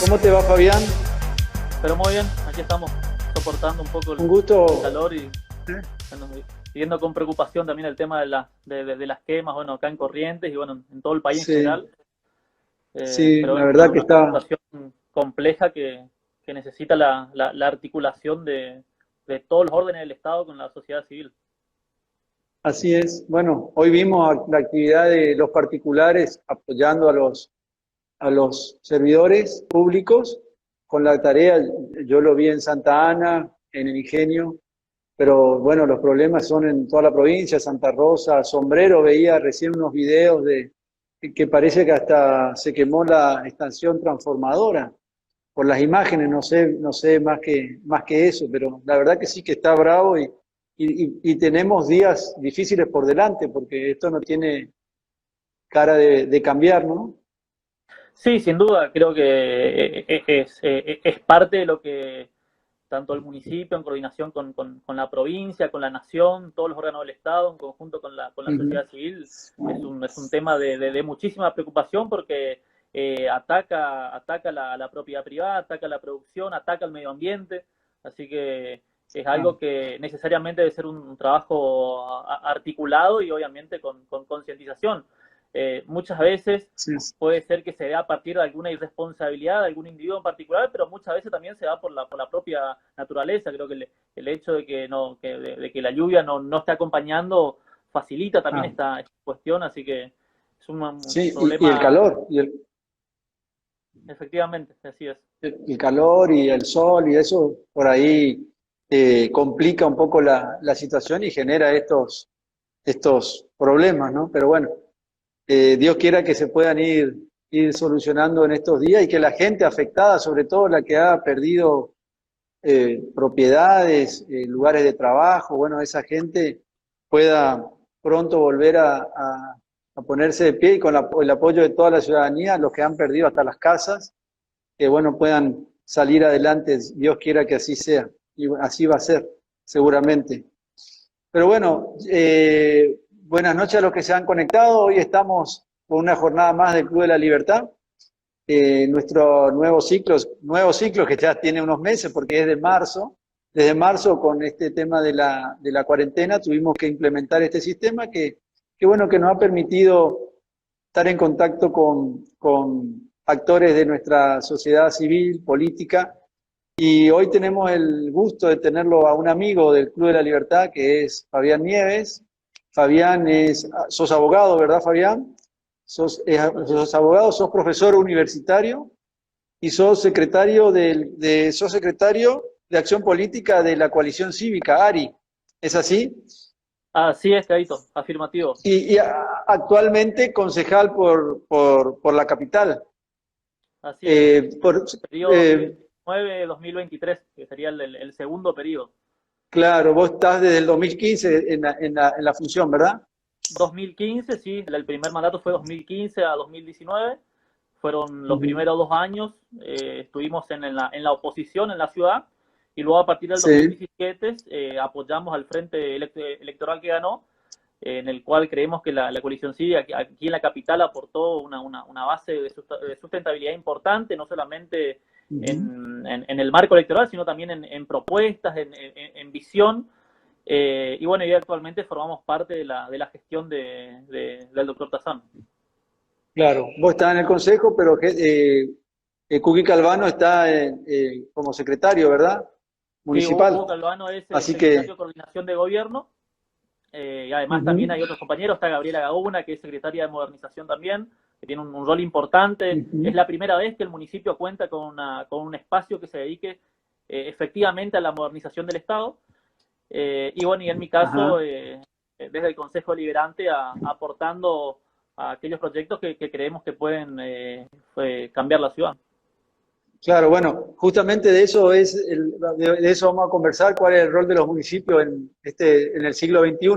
¿Cómo te va, Fabián? Pero muy bien, aquí estamos soportando un poco Un el gusto. calor y ¿Eh? bueno, viendo con preocupación también el tema de las quemas, bueno, acá en Corrientes y bueno, en todo el país en Sí, general. sí, Pero la bueno, verdad que una está situación compleja que necesita la articulación de todos los órdenes del Estado con la sociedad civil. así es. Bueno, hoy vimos la actividad de los particulares apoyando a los servidores públicos con la tarea. Yo lo vi en Santa Ana, en el Ingenio, pero bueno, los problemas son en toda la provincia, Santa Rosa, Sombrero. Veía recién unos videos de que parece que hasta se quemó la estación transformadora. Por las imágenes, no sé más que eso, pero la verdad que sí que está bravo y tenemos días difíciles por delante, porque esto no tiene cara de cambiar, ¿no? Sí, sin duda, creo que es parte de lo que tanto el municipio en coordinación con la provincia, con la nación, todos los órganos del Estado, en conjunto con la Ujú. sociedad civil, es un tema de muchísima preocupación porque ataca la propiedad privada, ataca la producción, ataca el medio ambiente, así que es Ah, algo que necesariamente debe ser un trabajo articulado y obviamente con concientización. Muchas veces sí, puede ser que se dé a partir de alguna irresponsabilidad de algún individuo en particular, pero muchas veces también se da por la propia naturaleza. Creo que el hecho de que, no, de que la lluvia no esté acompañando facilita también ah, esta cuestión, así que es un sí, y el problema, calor, efectivamente, así es. el calor y el sol y eso por ahí complica un poco la situación y genera estos problemas, ¿no? Pero bueno. Dios quiera que se puedan ir solucionando en estos días y que la gente afectada, sobre todo la que ha perdido propiedades, lugares de trabajo, bueno, esa gente pueda pronto volver a ponerse de pie y con el apoyo de toda la ciudadanía, los que han perdido hasta las casas, que bueno, puedan salir adelante. Dios quiera que así sea y así va a ser, seguramente. Pero bueno, buenas noches a los que se han conectado. Hoy estamos con una jornada más del Club de la Libertad. Nuestro nuevo ciclo que ya tiene unos meses porque es de marzo. Desde marzo con este tema de la cuarentena tuvimos que implementar este sistema que bueno, que nos ha permitido estar en contacto con actores de nuestra sociedad civil, política, y hoy tenemos el gusto de tenerlo a un amigo del Club de la Libertad, que es Fabián Nieves. Fabián sos abogado, ¿verdad, Fabián? Sos abogado, sos profesor universitario y sos secretario de Acción Política de la Coalición Cívica, ARI. ¿Es así? Así es, Cadito, afirmativo. Actualmente concejal por la capital. Así es, Eh, en por, el periodo eh, 2019-2023, que sería el segundo periodo. claro, vos estás desde el 2015 en la función, ¿verdad? 2015, sí, el primer mandato fue 2015 a 2019, fueron los Ujú. primeros 2 años, estuvimos en la oposición en la ciudad y luego a partir del Sí. 2017 apoyamos al frente electoral que ganó, en el cual creemos que la coalición cívica aquí en la capital aportó una base de sustentabilidad importante, no solamente Ujú. en el marco electoral, sino también en propuestas, en visión. Y bueno, y actualmente formamos parte de la gestión del doctor Tazán. Claro, vos estás en el consejo, pero Cuqui Calvano está como secretario, ¿verdad? Sí, Hugo Municipal. Calvano es Así secretario que, de coordinación de gobierno, y además también ujú, hay otros compañeros, está Gabriela Gauna, que es secretaria de modernización también, que tiene un rol importante. Es ujú, la primera vez que el municipio cuenta con un espacio que se dedique efectivamente a la modernización del Estado. Y bueno, y en mi caso, ajá. desde el Consejo Deliberante, aportando a aquellos proyectos que creemos que pueden cambiar la ciudad. Claro, bueno, justamente de eso vamos a conversar, cuál es el rol de los municipios en el siglo XXI.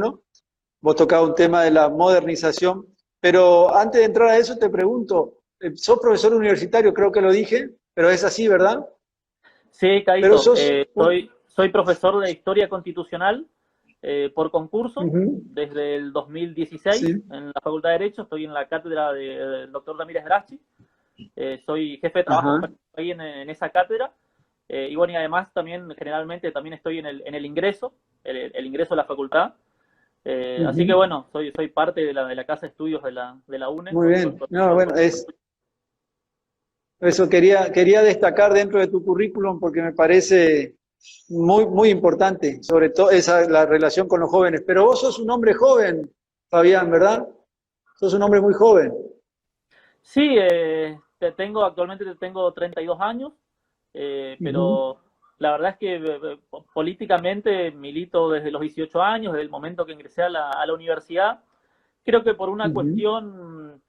Vos tocado un tema de la modernización, pero antes de entrar a eso te pregunto, sos profesor universitario, creo que lo dije, pero es así, ¿verdad? Sí, Pero Caito, sos... soy profesor de Historia Constitucional por concurso Ujú, desde el 2016 sí, en la Facultad de Derecho. Estoy en la cátedra del doctor Ramírez Graschi. soy jefe de trabajo Ajá. ahí en esa cátedra. Y bueno, y además también generalmente también estoy en el ingreso, el ingreso a la facultad. Así que Ujú. bueno, soy parte de la casa de estudios de la UNE, Muy bien. No, bueno, eso quería destacar dentro de tu currículum porque me parece muy importante, sobre todo esa, la relación con los jóvenes. Pero vos sos un hombre joven, Fabián, ¿verdad? Sos un hombre muy joven. Sí, actualmente tengo 32 años, Ujú, pero la verdad es que políticamente milito desde los 18 años, desde el momento que ingresé a a la universidad. Creo que por una ujú, cuestión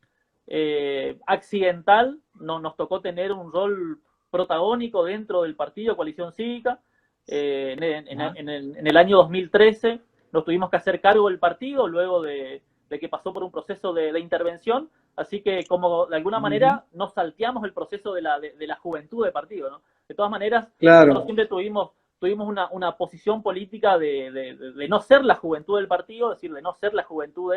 accidental no, nos tocó tener un rol protagónico dentro del partido Coalición Cívica. ajá, En el año 2013 nos tuvimos que hacer cargo del partido luego de que pasó por un proceso de intervención, así que como de alguna ujú. manera nos salteamos el proceso de la juventud del partido, ¿no? De todas maneras, nosotros Claro. siempre tuvimos una posición política de no ser la juventud del partido, es decir, de no ser la juventud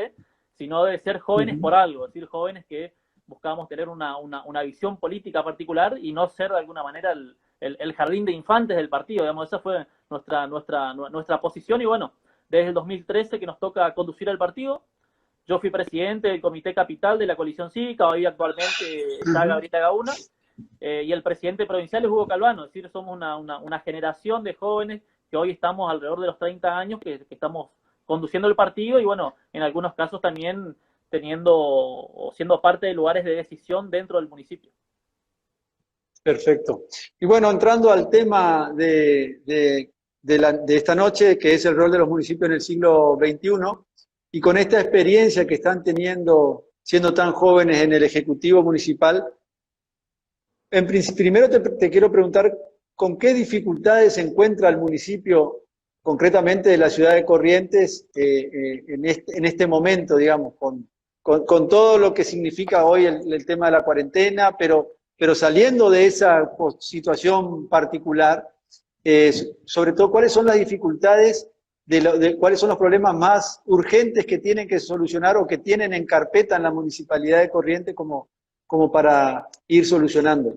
sino de ser jóvenes Ujú. por algo, es decir, jóvenes que buscábamos tener una visión política particular y no ser de alguna manera el jardín de infantes del partido, digamos, esa fue nuestra posición y bueno, desde el 2013 que nos toca conducir al partido, yo fui presidente del Comité Capital de la Coalición Cívica, hoy actualmente está Ujú. Gabriela Gauna, y el presidente provincial es Hugo Calvano, es decir, somos una generación de jóvenes que hoy estamos alrededor de los 30 años, que estamos conduciendo el partido y bueno, en algunos casos también teniendo o siendo parte de lugares de decisión dentro del municipio. Perfecto. Y bueno, entrando al tema de esta noche, que es el rol de los municipios en el siglo XXI, y con esta experiencia que están teniendo, siendo tan jóvenes en el Ejecutivo Municipal, primero te quiero preguntar con qué dificultades se encuentra el municipio, concretamente de la ciudad de Corrientes, en este momento, digamos, con todo lo que significa hoy el tema de la cuarentena, pero saliendo de esa situación particular, eh, sobre todo cuáles son las dificultades, cuáles son los problemas más urgentes que tienen que solucionar o que tienen en carpeta en la municipalidad de Corrientes como para ir solucionando.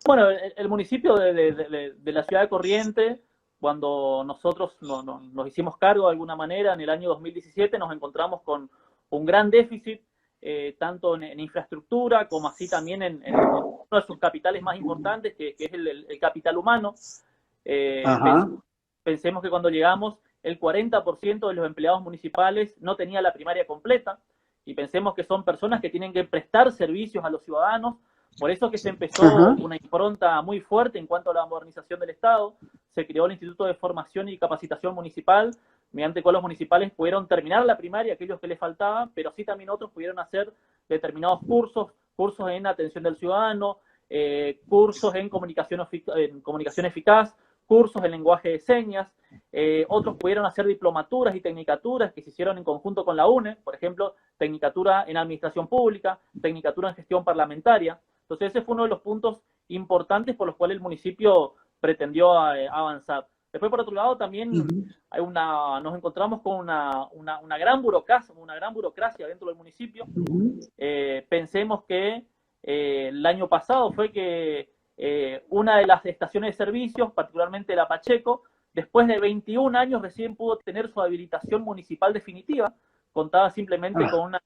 Bueno, el municipio de la ciudad de Corrientes, cuando nosotros nos hicimos cargo de alguna manera en el año 2017, nos encontramos con un gran déficit, tanto en infraestructura como así también en uno de sus capitales más importantes, que es el capital humano. Eh, Ajá. Pensemos que cuando llegamos, el 40% de los empleados municipales no tenía la primaria completa, y pensemos que son personas que tienen que prestar servicios a los ciudadanos. Por eso que se empezó Ajá. una impronta muy fuerte en cuanto a la modernización del Estado. Se creó el Instituto de Formación y Capacitación Municipal, mediante el cual los municipales pudieron terminar la primaria, aquellos que les faltaban, pero sí también otros pudieron hacer determinados cursos en atención del ciudadano, cursos en comunicación eficaz, cursos en lenguaje de señas. Otros pudieron hacer diplomaturas y tecnicaturas que se hicieron en conjunto con la UNE, por ejemplo, tecnicatura en administración pública, tecnicatura en gestión parlamentaria. Entonces ese fue uno de los puntos importantes por los cuales el municipio pretendió avanzar. Después, por otro lado, también Ujú. nos encontramos con una gran burocracia dentro del municipio. Ujú. Pensemos que el año pasado fue que una de las estaciones de servicios, particularmente la Pacheco, después de 21 años recién pudo tener su habilitación municipal definitiva. Contaba simplemente Ah, con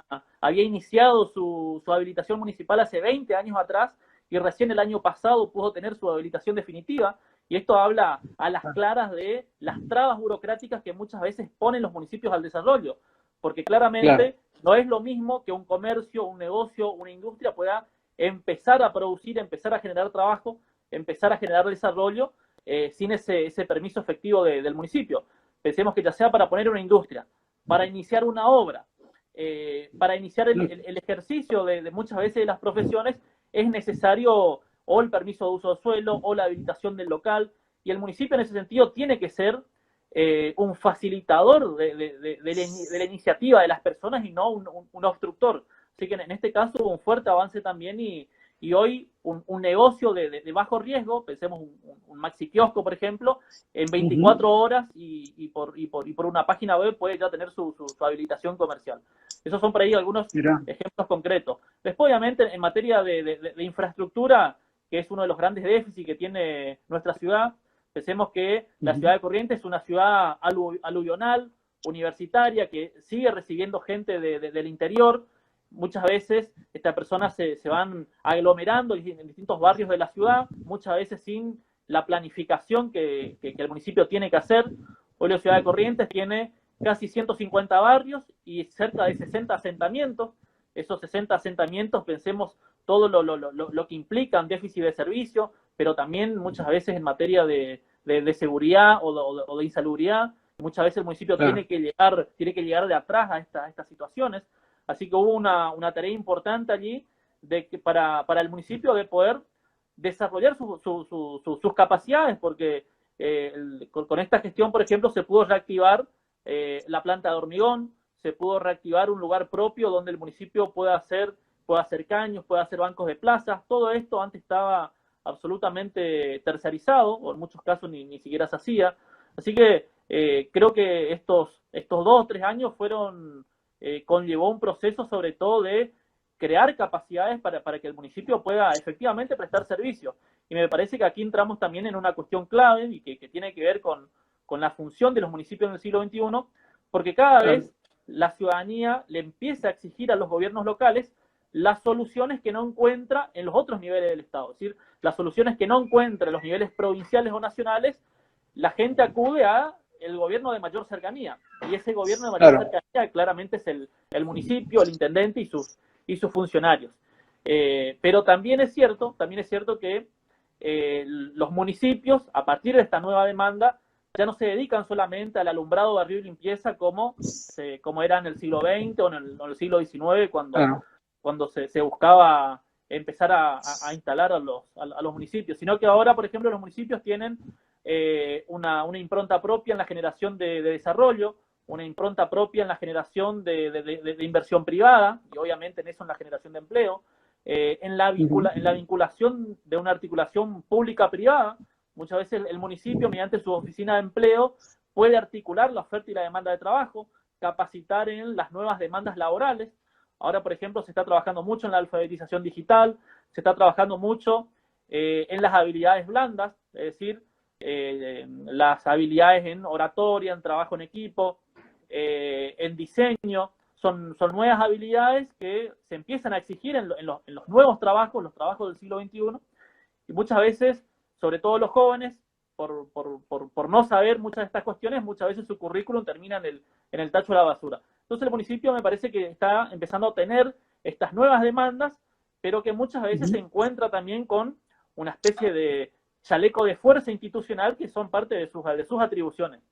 había iniciado su habilitación municipal hace 20 años atrás y recién el año pasado pudo tener su habilitación definitiva. Y esto habla a las claras de las trabas burocráticas que muchas veces ponen los municipios al desarrollo, porque claro, claramente no es lo mismo que un comercio, un negocio, una industria pueda empezar a producir, empezar a generar trabajo, empezar a generar desarrollo sin ese permiso efectivo del municipio. Pensemos que ya sea para poner una industria, para iniciar una obra, para iniciar el ejercicio de muchas veces de las profesiones, es necesario o el permiso de uso de suelo o la habilitación del local, y el municipio en ese sentido tiene que ser un facilitador de la iniciativa de las personas y no un obstructor. Así que en este caso hubo un fuerte avance también y hoy un negocio de bajo riesgo, pensemos un maxi kiosco, por ejemplo, en 24 horas y por una página web puede ya tener su habilitación comercial. Esos son por ahí algunos ejemplos concretos. Después, obviamente, en materia de infraestructura, que es uno de los grandes déficits que tiene nuestra ciudad, pensemos que la ciudad de Corrientes es una ciudad aluvional, universitaria, que sigue recibiendo gente del interior. Muchas veces estas personas se van aglomerando en distintos barrios de la ciudad, muchas veces sin la planificación que el municipio tiene que hacer. Hoy la ciudad de Corrientes tiene casi 150 barrios y cerca de 60 asentamientos. Esos 60 asentamientos, pensemos todo lo que implican déficit de servicio, pero también muchas veces en materia de seguridad o de insalubridad. Muchas veces el municipio tiene que llegar de atrás a estas situaciones. Así que hubo una tarea importante allí para el municipio de poder desarrollar sus capacidades, porque con esta gestión, por ejemplo, se pudo reactivar la planta de hormigón, se pudo reactivar un lugar propio donde el municipio pueda hacer caños, pueda hacer bancos de plazas. Todo esto antes estaba absolutamente tercerizado, o en muchos casos ni siquiera se hacía. Así que creo que estos 2 o 3 años conllevó un proceso sobre todo de crear capacidades para que el municipio pueda efectivamente prestar servicios. Y me parece que aquí entramos también en una cuestión clave y que tiene que ver con la función de los municipios en el siglo XXI, porque cada vez la ciudadanía le empieza a exigir a los gobiernos locales las soluciones que no encuentra en los otros niveles del Estado. Es decir, las soluciones que no encuentra en los niveles provinciales o nacionales, la gente acude a el gobierno de mayor cercanía. Y ese gobierno de mayor cercanía claramente es el municipio, el intendente y sus funcionarios. Pero también es cierto que los municipios, a partir de esta nueva demanda, ya no se dedican solamente al alumbrado, barrio y limpieza como era en el siglo XX o en el siglo XIX, cuando se buscaba empezar a instalar a los municipios, sino que ahora, por ejemplo, los municipios tienen una impronta propia en la generación de desarrollo, una impronta propia en la generación de inversión privada, y obviamente en eso en la generación de empleo, en la vinculación de una articulación pública-privada. Muchas veces el municipio, mediante su oficina de empleo, puede articular la oferta y la demanda de trabajo, capacitar en las nuevas demandas laborales. Ahora, por ejemplo, se está trabajando mucho en la alfabetización digital, se está trabajando mucho en las habilidades blandas, es decir, las habilidades en oratoria, en trabajo en equipo, en diseño. Son nuevas habilidades que se empiezan a exigir en los nuevos trabajos, los trabajos del siglo XXI, y muchas veces, sobre todo los jóvenes, por no saber muchas de estas cuestiones, muchas veces su currículum termina en el tacho de la basura. Entonces el municipio me parece que está empezando a tener estas nuevas demandas, pero que muchas veces se encuentra también con una especie de chaleco de fuerza institucional que son parte de sus atribuciones.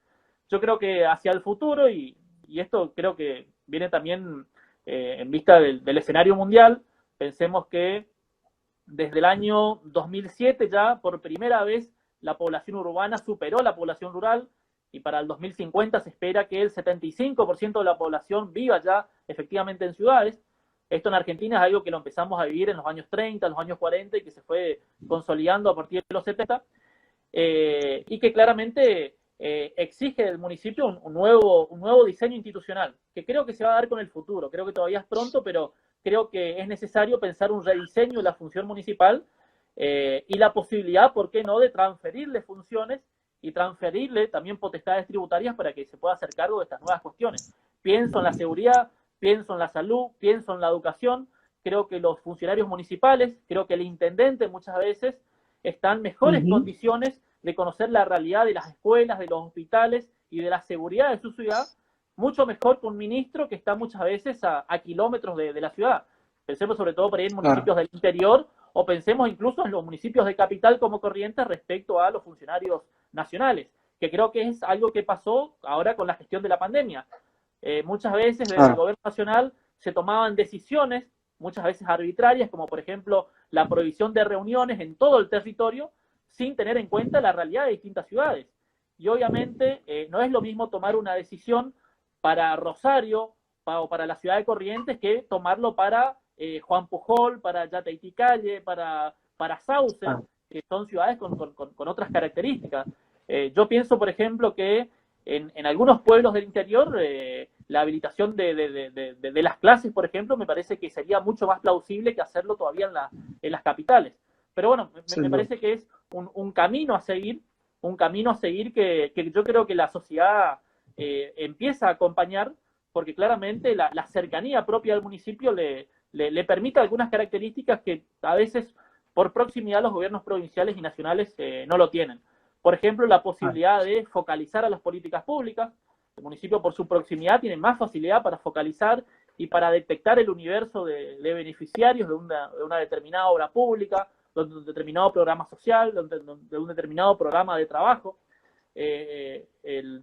Yo creo que hacia el futuro, y esto creo que viene también en vista del escenario mundial, pensemos que desde el año 2007 ya por primera vez la población urbana superó la población rural, y para el 2050 se espera que el 75% de la población viva ya efectivamente en ciudades. Esto en Argentina es algo que lo empezamos a vivir en los años 30, los años 40, y que se fue consolidando a partir de los 70, y que claramente exige del municipio un nuevo diseño institucional, que creo que se va a dar con el futuro. Creo que todavía es pronto, pero creo que es necesario pensar un rediseño de la función municipal y la posibilidad, ¿por qué no?, de transferirle funciones y transferirle también potestades tributarias para que se pueda hacer cargo de estas nuevas cuestiones. Pienso en la seguridad, pienso en la salud, pienso en la educación. Creo que los funcionarios municipales, creo que el intendente muchas veces está en mejores condiciones de conocer la realidad de las escuelas, de los hospitales y de la seguridad de su ciudad, mucho mejor que un ministro que está muchas veces a kilómetros de la ciudad. Pensemos sobre todo por ahí en municipios del interior, o pensemos incluso en los municipios de capital como Corrientes respecto a los funcionarios nacionales, que creo que es algo que pasó ahora con la gestión de la pandemia. Muchas veces desde el gobierno nacional se tomaban decisiones, muchas veces arbitrarias, como por ejemplo la prohibición de reuniones en todo el territorio, sin tener en cuenta la realidad de distintas ciudades. Y obviamente no es lo mismo tomar una decisión para Rosario o para la ciudad de Corrientes que tomarlo para Juan Pujol, para Yatay-Calle, para Sauce, que son ciudades con otras características. Yo pienso, por ejemplo, que en algunos pueblos del interior la habilitación de las clases, por ejemplo, me parece que sería mucho más plausible que hacerlo todavía en las capitales. Pero bueno, me parece que es un camino a seguir, que yo creo que la sociedad empieza a acompañar, porque claramente la cercanía propia del municipio le permite algunas características que a veces por proximidad los gobiernos provinciales y nacionales no lo tienen. Por ejemplo, la posibilidad de focalizar a las políticas públicas. El municipio, por su proximidad, tiene más facilidad para focalizar y para detectar el universo de beneficiarios de una determinada obra pública, de un determinado programa social, de un determinado programa de trabajo.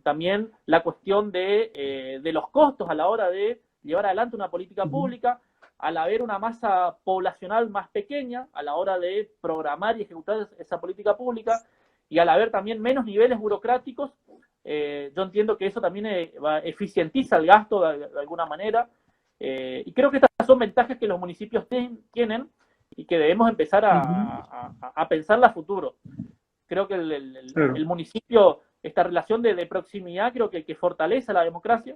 También la cuestión de los costos a la hora de llevar adelante una política pública, al haber una masa poblacional más pequeña, a la hora de programar y ejecutar esa política pública, y al haber también menos niveles burocráticos, yo entiendo que eso también eficientiza el gasto de alguna manera, y creo que estas son ventajas que los municipios tienen y que debemos empezar a pensarla a futuro. Creo que el municipio, esta relación de proximidad, creo que fortalece la democracia.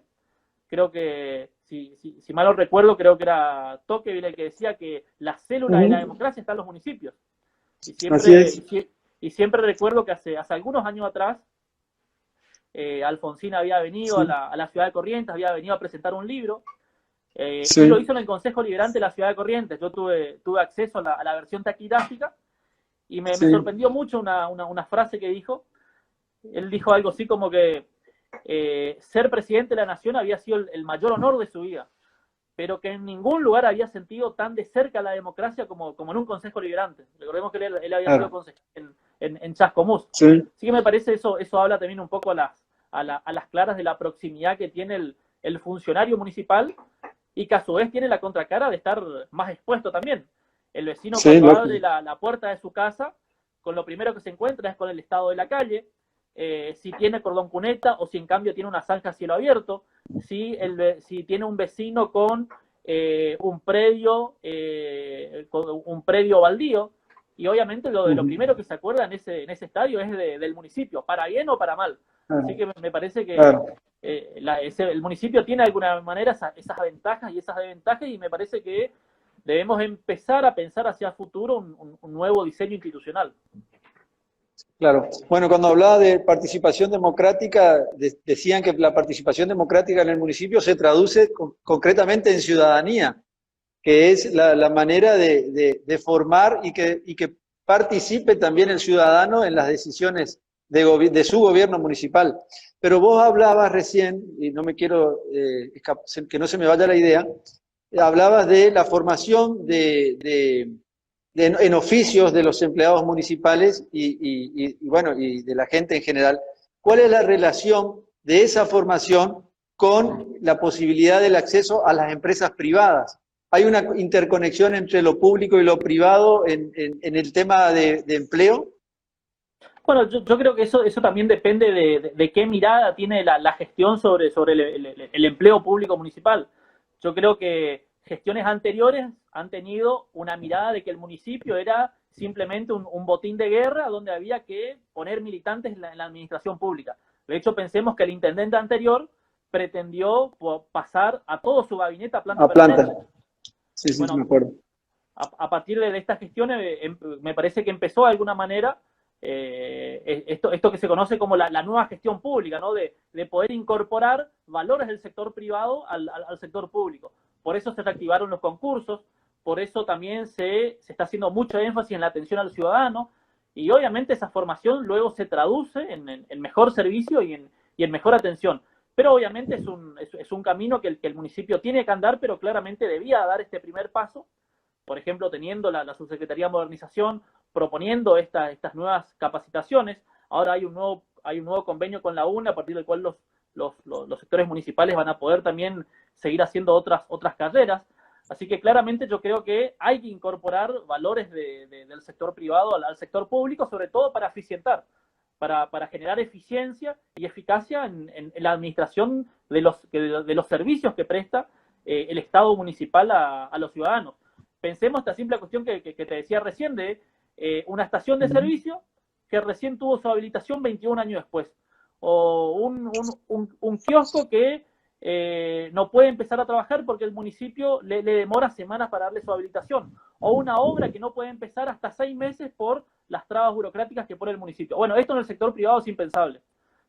Creo que, si mal no recuerdo, creo que era Tocqueville el que decía que la célula de la democracia está en los municipios. Y siempre recuerdo que hace algunos años atrás, Alfonsín había venido a la ciudad de Corrientes, había venido a presentar un libro, y lo hizo en el Consejo Liberante de la ciudad de Corrientes. Yo tuve acceso a la versión taquigráfica, y me sorprendió mucho una frase que dijo. Él dijo algo así como que ser presidente de la nación había sido el mayor honor de su vida, pero que en ningún lugar había sentido tan de cerca la democracia como en un Consejo Liberante. Recordemos que él había sido consejero en Chascomús. Así que me parece eso habla también un poco a las claras de la proximidad que tiene el funcionario municipal, y que a su vez tiene la contracara de estar más expuesto también. El vecino, cuando abre la puerta de su casa, con lo primero que se encuentra es con el estado de la calle, si tiene cordón cuneta o si en cambio tiene una zanja a cielo abierto, si tiene un vecino con un predio baldío, y obviamente lo primero que se acuerda en ese estadio es del municipio, para bien o para mal. Así que me parece que el municipio tiene de alguna manera esas ventajas y esas desventajas, y me parece que debemos empezar a pensar hacia el futuro un nuevo diseño institucional. Claro. Bueno, cuando hablaba de participación democrática, decían que la participación democrática en el municipio se traduce concretamente en ciudadanía, que es la manera de formar y que participe también el ciudadano en las decisiones de su gobierno municipal. Pero vos hablabas recién, y no me quiero que no se me vaya la idea, hablabas de la formación en oficios de los empleados municipales y de la gente en general. ¿Cuál es la relación de esa formación con la posibilidad del acceso a las empresas privadas? ¿Hay una interconexión entre lo público y lo privado en el tema de empleo? Bueno, yo creo que eso también depende de qué mirada tiene la gestión sobre el empleo público municipal. Yo creo que gestiones anteriores han tenido una mirada de que el municipio era simplemente un botín de guerra donde había que poner militantes en la administración pública. De hecho, pensemos que el intendente anterior pretendió pasar a todo su gabinete a planta permanente. Sí, me acuerdo. A partir de estas gestiones, me parece que empezó de alguna manera esto que se conoce como la nueva gestión pública, ¿no? De poder incorporar valores del sector privado al sector público. Por eso se reactivaron los concursos, por eso también se está haciendo mucho énfasis en la atención al ciudadano, y obviamente esa formación luego se traduce en mejor servicio y en mejor atención. Pero obviamente es un camino que el municipio tiene que andar, pero claramente debía dar este primer paso, por ejemplo, teniendo la Subsecretaría de Modernización, proponiendo estas nuevas capacitaciones. Ahora hay un nuevo convenio con la UNA, a partir del cual los sectores municipales van a poder también seguir haciendo otras carreras. Así que claramente yo creo que hay que incorporar valores del sector privado al sector público, sobre todo para eficientar, para generar eficiencia y eficacia en la administración de los servicios que presta el Estado municipal a los ciudadanos. Pensemos esta simple cuestión que te decía recién de una estación de servicio que recién tuvo su habilitación 21 años después, o un kiosco que no puede empezar a trabajar porque el municipio le demora semanas para darle su habilitación, o una obra que no puede empezar hasta 6 meses por las trabas burocráticas que pone el municipio. Bueno, esto en el sector privado es impensable.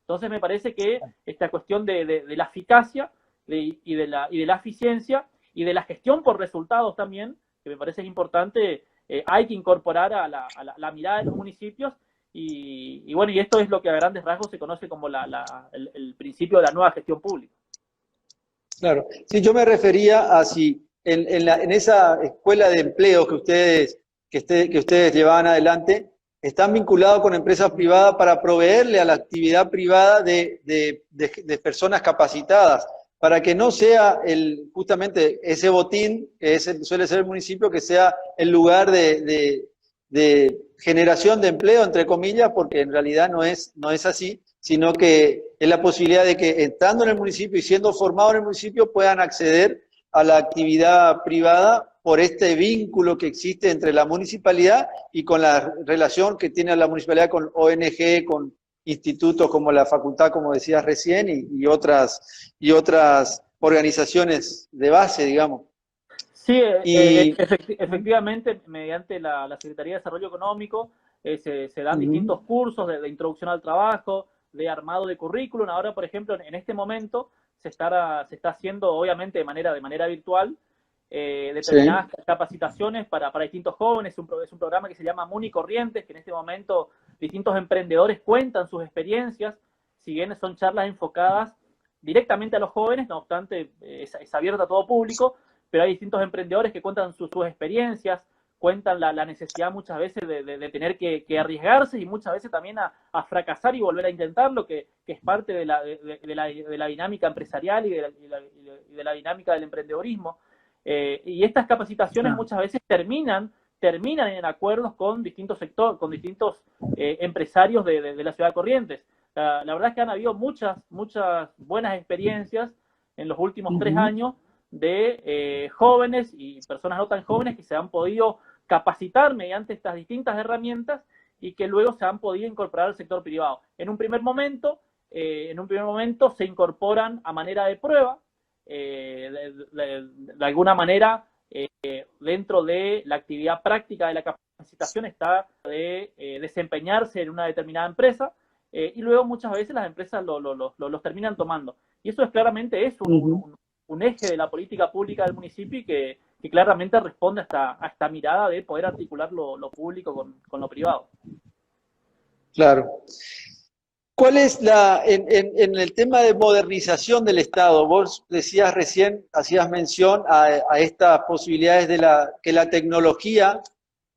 Entonces me parece que esta cuestión de la eficacia y de la eficiencia y de la gestión por resultados también, que me parece importante, hay que incorporar a la mirada de los municipios y bueno, y esto es lo que a grandes rasgos se conoce como el principio de la nueva gestión pública. Claro, sí, yo me refería a si en esa escuela de empleo que ustedes llevaban adelante, están vinculados con empresas privadas para proveerle a la actividad privada de personas capacitadas, para que no sea justamente ese botín, que suele ser el municipio, que sea el lugar de generación de empleo, entre comillas, porque en realidad no es así, sino que es la posibilidad de que estando en el municipio y siendo formados en el municipio puedan acceder a la actividad privada por este vínculo que existe entre la municipalidad y con la relación que tiene la municipalidad con ONG, con institutos como la facultad, como decías recién, y otras organizaciones de base, digamos. Sí, efectivamente, mediante la Secretaría de Desarrollo Económico se dan distintos cursos de introducción al trabajo, de armado de currículum. Ahora, por ejemplo, en este momento se está haciendo, obviamente, de manera virtual, determinadas capacitaciones para distintos jóvenes. Es un programa que se llama Muni Corrientes, que en este momento distintos emprendedores cuentan sus experiencias, si bien son charlas enfocadas directamente a los jóvenes, no obstante es abierto a todo público, pero hay distintos emprendedores que cuentan sus experiencias, cuentan la necesidad muchas veces de tener que arriesgarse y muchas veces también a fracasar y volver a intentarlo, que es parte de la dinámica empresarial y de la dinámica del emprendedorismo. Y estas capacitaciones muchas veces terminan en acuerdos con distintos sectores, con distintos empresarios de la ciudad de Corrientes. La verdad es que han habido muchas buenas experiencias en los últimos 3 años de jóvenes y personas no tan jóvenes que se han podido capacitar mediante estas distintas herramientas y que luego se han podido incorporar al sector privado. En un primer momento se incorporan a manera de prueba, de alguna manera, dentro de la actividad práctica de la capacitación está de desempeñarse en una determinada empresa, y luego muchas veces las empresas los terminan tomando. Y eso claramente es un eje de la política pública del municipio y que claramente responde a esta mirada de poder articular lo público con lo privado. Claro. ¿Cuál es en el tema de modernización del Estado? Vos decías recién, hacías mención a estas posibilidades que la tecnología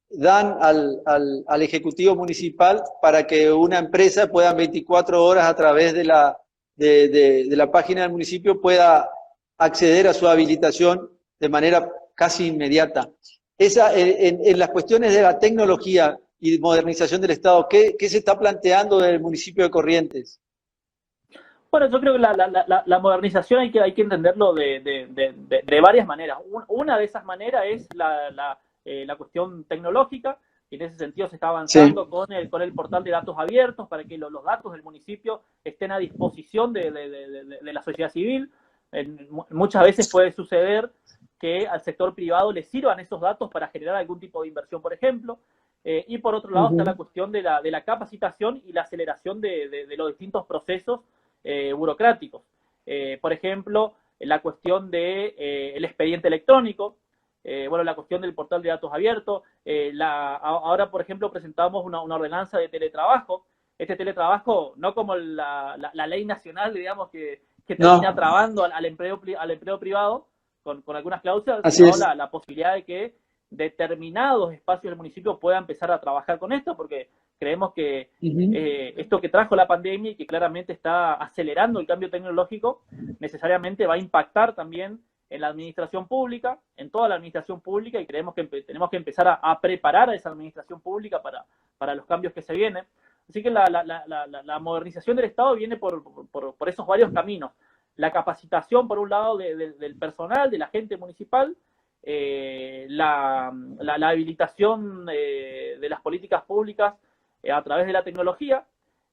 dan al Ejecutivo Municipal para que una empresa pueda en 24 horas a través de la página del municipio pueda acceder a su habilitación de manera casi inmediata. En las cuestiones de la tecnología y modernización del Estado, ¿qué se está planteando del municipio de Corrientes? Bueno, yo creo que la modernización hay que entenderlo de varias maneras. Una de esas maneras es la cuestión tecnológica, y en ese sentido se está avanzando con el portal de datos abiertos para que los datos del municipio estén a disposición de la sociedad civil. Muchas veces puede suceder que al sector privado le sirvan esos datos para generar algún tipo de inversión, por ejemplo. Y por otro lado está la cuestión de la capacitación y la aceleración de los distintos procesos burocráticos. Por ejemplo, la cuestión del expediente electrónico, la cuestión del portal de datos abiertos. Ahora, por ejemplo, presentamos una ordenanza de teletrabajo. Este teletrabajo, no como la ley nacional, digamos, que termina trabando al empleo privado con algunas cláusulas, sino la posibilidad de que determinados espacios del municipio puedan empezar a trabajar con esto, porque creemos que esto que trajo la pandemia y que claramente está acelerando el cambio tecnológico, necesariamente va a impactar también en la administración pública, en toda la administración pública, y creemos que tenemos que empezar a preparar a esa administración pública para los cambios que se vienen. Así que la modernización del Estado viene por esos varios caminos. La capacitación, por un lado, del personal, de la gente municipal, la habilitación de las políticas públicas a través de la tecnología,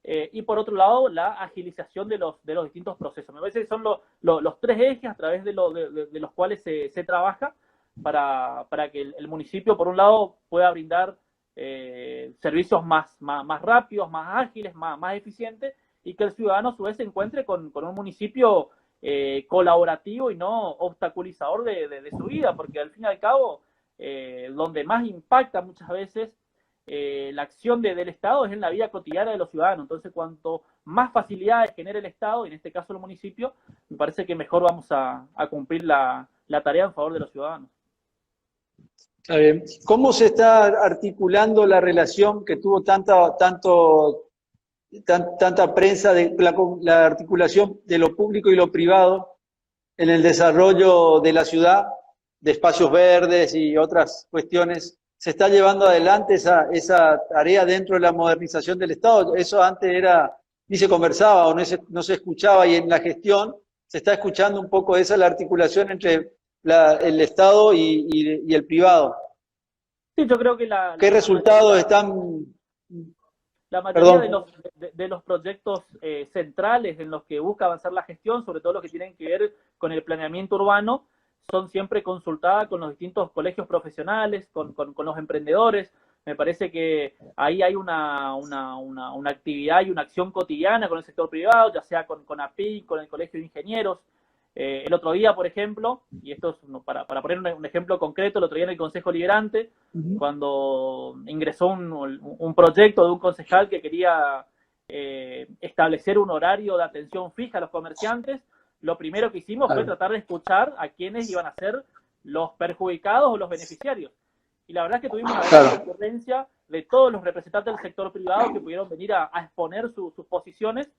y por otro lado la agilización de los distintos procesos. Me parece que son los tres ejes a través de los cuales se trabaja para que el municipio, por un lado, pueda brindar servicios más rápidos, más ágiles, más eficientes, y que el ciudadano a su vez se encuentre con un municipio colaborativo y no obstaculizador de su vida, porque al fin y al cabo, donde más impacta muchas veces la acción del Estado es en la vida cotidiana de los ciudadanos. Entonces, cuanto más facilidades genere el Estado, y en este caso el municipio, me parece que mejor vamos a cumplir la tarea en favor de los ciudadanos. Está bien. ¿Cómo se está articulando la relación que tuvo tanta prensa de la articulación de lo público y lo privado en el desarrollo de la ciudad, de espacios verdes y otras cuestiones? ¿Se está llevando adelante esa tarea dentro de la modernización del Estado? Eso antes ni se conversaba o no se escuchaba, y en la gestión se está escuchando un poco la articulación entre el Estado y el privado. Sí, yo creo que ¿Qué resultados están? La mayoría de los proyectos centrales en los que busca avanzar la gestión, sobre todo los que tienen que ver con el planeamiento urbano, son siempre consultadas con los distintos colegios profesionales, con los emprendedores. Me parece que ahí hay una actividad y una acción cotidiana con el sector privado, ya sea con API, con el Colegio de Ingenieros. El otro día, por ejemplo, y esto es para poner un ejemplo concreto, el otro día en el Consejo Liberante, cuando ingresó un proyecto de un concejal que quería establecer un horario de atención fija a los comerciantes, lo primero que hicimos fue tratar de escuchar a quiénes iban a ser los perjudicados o los beneficiarios. Y la verdad es que tuvimos una gran concurrencia de todos los representantes del sector privado que pudieron venir a exponer sus posiciones.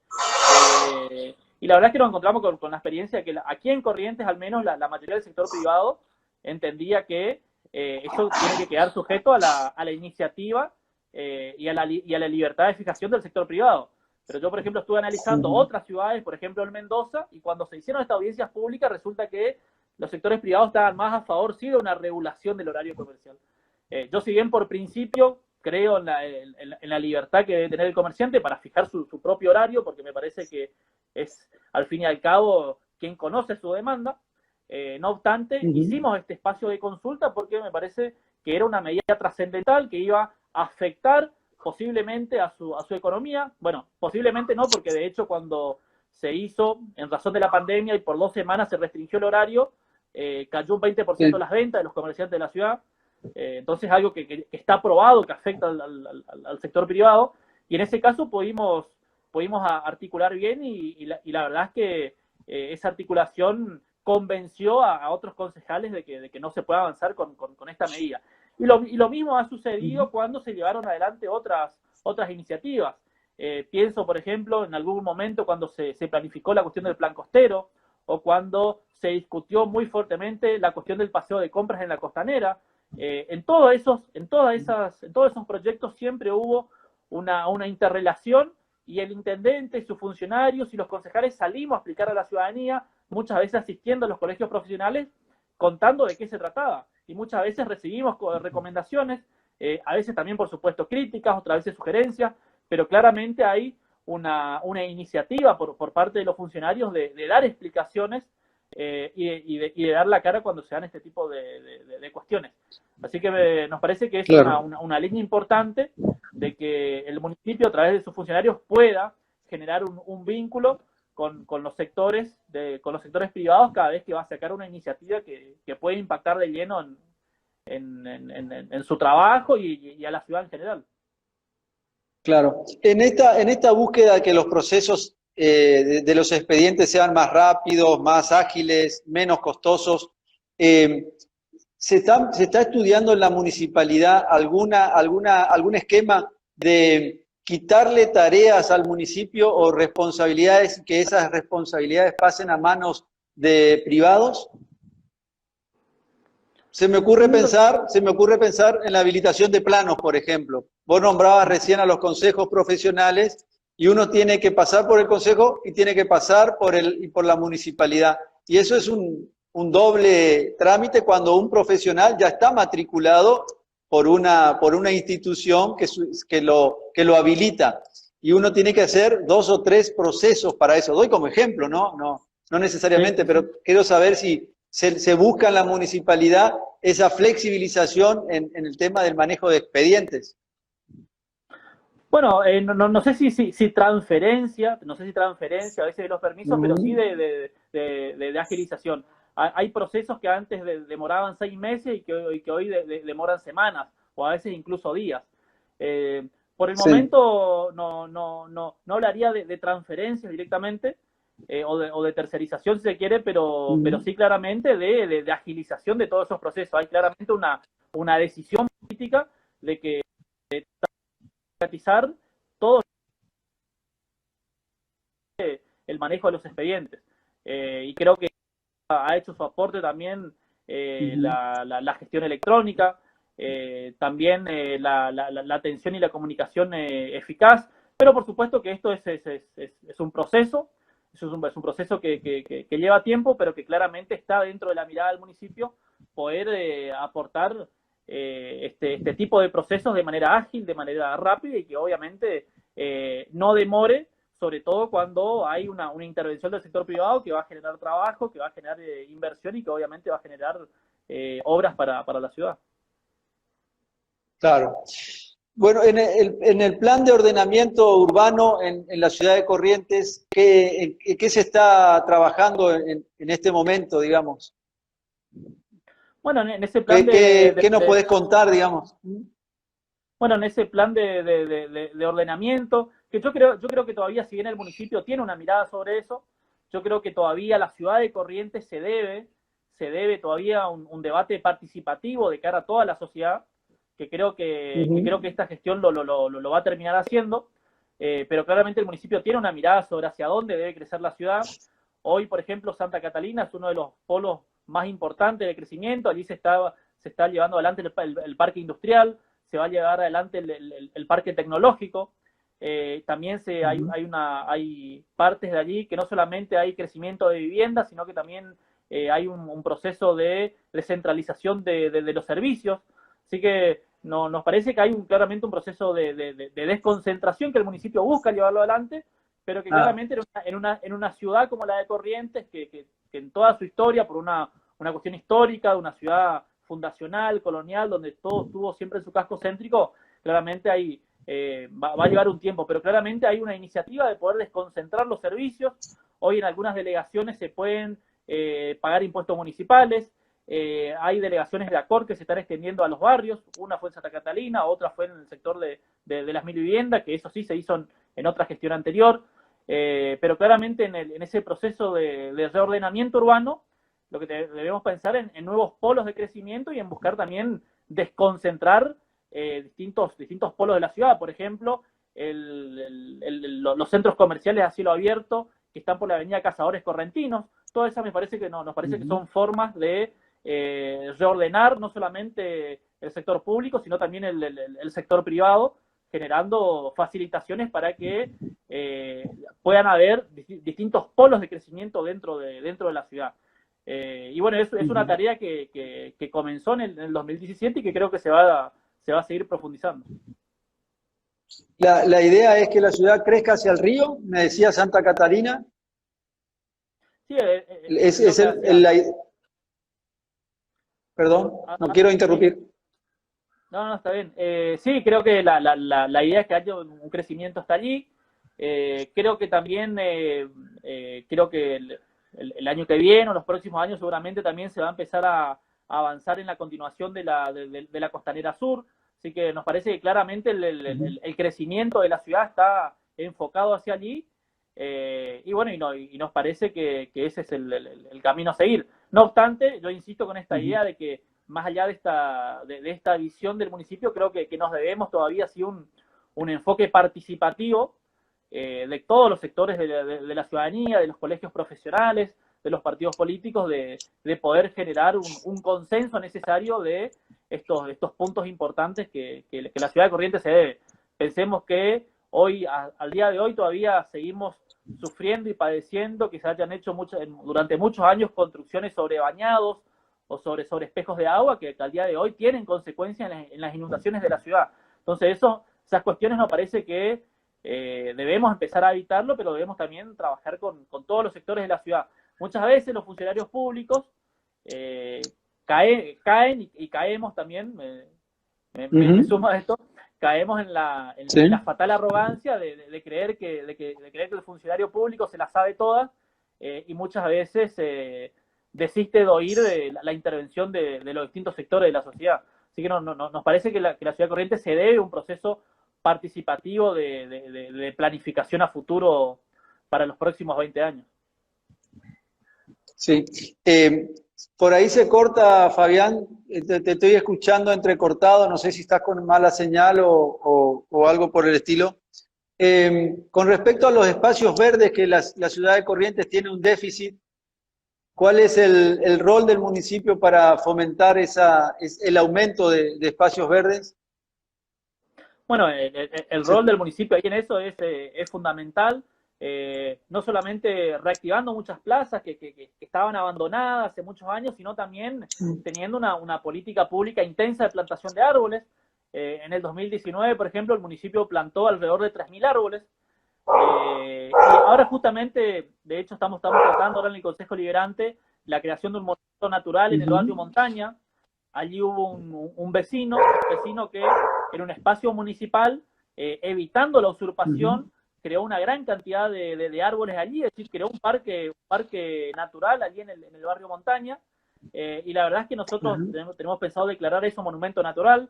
Y la verdad es que nos encontramos con la experiencia que aquí en Corrientes, al menos, la mayoría del sector privado entendía que eso tiene que quedar sujeto a la iniciativa y a la libertad de fijación del sector privado. Pero yo, por ejemplo, estuve analizando otras ciudades, por ejemplo en Mendoza, y cuando se hicieron estas audiencias públicas resulta que los sectores privados estaban más a favor, sí, de una regulación del horario comercial. Yo, si bien por principio creo en la libertad que debe tener el comerciante para fijar su propio horario, porque me parece que es, al fin y al cabo, quien conoce su demanda, no obstante, hicimos este espacio de consulta porque me parece que era una medida trascendental que iba a afectar posiblemente a su economía. Bueno, posiblemente no, porque de hecho cuando se hizo, en razón de la pandemia y por 2 semanas se restringió el horario, cayó un 20% las ventas de los comerciantes de la ciudad. Entonces algo que está probado, que afecta al sector privado, y en ese caso pudimos articular bien, y la verdad es que esa articulación convenció a otros concejales de que no se puede avanzar con esta medida. Y lo mismo ha sucedido cuando se llevaron adelante otras iniciativas. Pienso, por ejemplo, en algún momento cuando se planificó la cuestión del plan costero, o cuando se discutió muy fuertemente la cuestión del paseo de compras en la costanera. En todos esos proyectos siempre hubo una interrelación, y el intendente, sus funcionarios y los concejales salimos a explicar a la ciudadanía, muchas veces asistiendo a los colegios profesionales, contando de qué se trataba. Y muchas veces recibimos recomendaciones, a veces también, por supuesto, críticas, otras veces sugerencias, pero claramente hay una iniciativa por parte de los funcionarios de dar explicaciones y de dar la cara cuando se dan este tipo de cuestiones. Así que nos parece que es una línea importante de que el municipio, a través de sus funcionarios, pueda generar un vínculo con los sectores privados cada vez que va a sacar una iniciativa que puede impactar de lleno en su trabajo y a la ciudad en general. Claro. En esta búsqueda de que los procesos de los expedientes sean más rápidos, más ágiles, menos costosos, ¿se está estudiando en la municipalidad algún esquema de quitarle tareas al municipio o responsabilidades, que esas responsabilidades pasen a manos de privados? Se me ocurre pensar en la habilitación de planos, por ejemplo. Vos nombrabas recién a los consejos profesionales, y uno tiene que pasar por el consejo y tiene que pasar por la municipalidad. Y eso es un doble trámite cuando un profesional ya está matriculado por una institución que lo habilita. Y uno tiene que hacer 2 o 3 procesos para eso. Doy como ejemplo, no necesariamente, Sí. pero quiero saber si se busca en la municipalidad esa flexibilización en el tema del manejo de expedientes. Bueno, no sé si transferencia, no sé si transferencia a veces de los permisos, pero sí de agilización. Hay procesos que antes demoraban 6 meses y que hoy demoran semanas o a veces incluso días. Por el Sí. momento no hablaría de transferencias directamente o de tercerización si se quiere, pero sí claramente de agilización de todos esos procesos. Hay claramente una decisión política de que garantizar todo el manejo de los expedientes. Y creo que ha hecho su aporte también la gestión electrónica, también la atención y la comunicación eficaz, pero por supuesto que esto es un proceso, es un proceso que lleva tiempo, pero que claramente está dentro de la mirada del municipio poder aportar este tipo de procesos de manera ágil, de manera rápida y que obviamente no demore, sobre todo cuando hay una intervención del sector privado que va a generar trabajo, que va a generar inversión y que obviamente va a generar obras para la ciudad. Claro. Bueno, en el plan de ordenamiento urbano en la ciudad de Corrientes, ¿qué se está trabajando en este momento, digamos? Bueno, en ese plan ¿Qué nos podés contar, digamos? bueno, en ese plan de ordenamiento, que yo creo que todavía, si bien el municipio tiene una mirada sobre eso, yo creo que todavía la ciudad de Corrientes se debe todavía un debate participativo de cara a toda la sociedad, que creo que esta gestión lo va a terminar haciendo, pero claramente el municipio tiene una mirada sobre hacia dónde debe crecer la ciudad. Hoy, por ejemplo, Santa Catalina es uno de los polos más importantes de crecimiento, allí se está llevando adelante el parque industrial, se va a llevar adelante el parque tecnológico. También hay partes de allí que no solamente hay crecimiento de viviendas, sino que también hay un proceso de descentralización de los servicios. Así que nos parece que hay claramente un proceso de desconcentración que el municipio busca llevarlo adelante, pero que claramente en una ciudad como la de Corrientes, que en toda su historia, por una cuestión histórica, de una ciudad fundacional, colonial, donde todo estuvo siempre en su casco céntrico, claramente va a llevar un tiempo, pero claramente hay una iniciativa de poder desconcentrar los servicios. Hoy en algunas delegaciones se pueden pagar impuestos municipales, hay delegaciones de ACOR que se están extendiendo a los barrios, una fue en Santa Catalina, otra fue en el sector de las 1000 viviendas, que eso sí se hizo en otra gestión anterior, pero claramente en ese proceso de reordenamiento urbano, lo que debemos pensar en nuevos polos de crecimiento y en buscar también desconcentrar distintos polos de la ciudad. Por ejemplo, los centros comerciales a cielo abierto que están por la avenida Cazadores Correntinos. Todas esas nos parece que son formas de reordenar no solamente el sector público, sino también el sector privado, generando facilitaciones para que puedan haber distintos polos de crecimiento dentro de la ciudad. Y bueno, es una tarea que comenzó en el 2017 y que creo que se va a seguir profundizando. La idea es que la ciudad crezca hacia el río, me decía Santa Catarina. Sí, perdón, no quiero interrumpir. No, está bien. Sí, creo que la idea es que haya un crecimiento hasta allí. Creo que también, creo que el año que viene o los próximos años seguramente también se va a empezar a avanzar en la continuación de la Costanera Sur. Así que nos parece que claramente el crecimiento de la ciudad está enfocado hacia allí. Y bueno, y nos parece que ese es el camino a seguir. No obstante, yo insisto con esta idea de que más allá de esta visión del municipio, creo que nos debemos todavía así un enfoque participativo de todos los sectores de la ciudadanía, de los colegios profesionales, de los partidos políticos, de poder generar un consenso necesario de estos puntos importantes que la ciudad de Corrientes se debe. Pensemos que Hoy, al día de hoy, todavía seguimos sufriendo y padeciendo que se hayan hecho durante muchos años construcciones sobre bañados o sobre espejos de agua que al día de hoy tienen consecuencias en las inundaciones de la ciudad. Entonces, esas cuestiones nos parece que debemos empezar a evitarlo, pero debemos también trabajar con todos los sectores de la ciudad. Muchas veces los funcionarios públicos caen y caemos también, me sumo a esto, caemos en la fatal arrogancia de creer que el funcionario público se la sabe todas y muchas veces desiste de oír la intervención de los distintos sectores de la sociedad. Así que nos parece que la ciudad de Corrientes se debe a un proceso participativo de planificación a futuro para los próximos 20 años. Sí. Por ahí se corta, Fabián, te estoy escuchando entrecortado, no sé si estás con mala señal o algo por el estilo. Con respecto a los espacios verdes, que la ciudad de Corrientes tiene un déficit, ¿cuál es el rol del municipio para fomentar el aumento de espacios verdes? Bueno, el rol del municipio ahí en eso es fundamental. No solamente reactivando muchas plazas que estaban abandonadas hace muchos años, sino también teniendo una política pública intensa de plantación de árboles. En el 2019, por ejemplo, el municipio plantó alrededor de 3.000 árboles. Y ahora justamente, de hecho, estamos tratando ahora en el Consejo Liberante la creación de un monumento natural en el barrio Montaña. Allí hubo un vecino que en un espacio municipal, evitando la usurpación, creó una gran cantidad de árboles allí, es decir, creó un parque natural allí en el barrio Montaña, y la verdad es que nosotros tenemos pensado declarar eso monumento natural.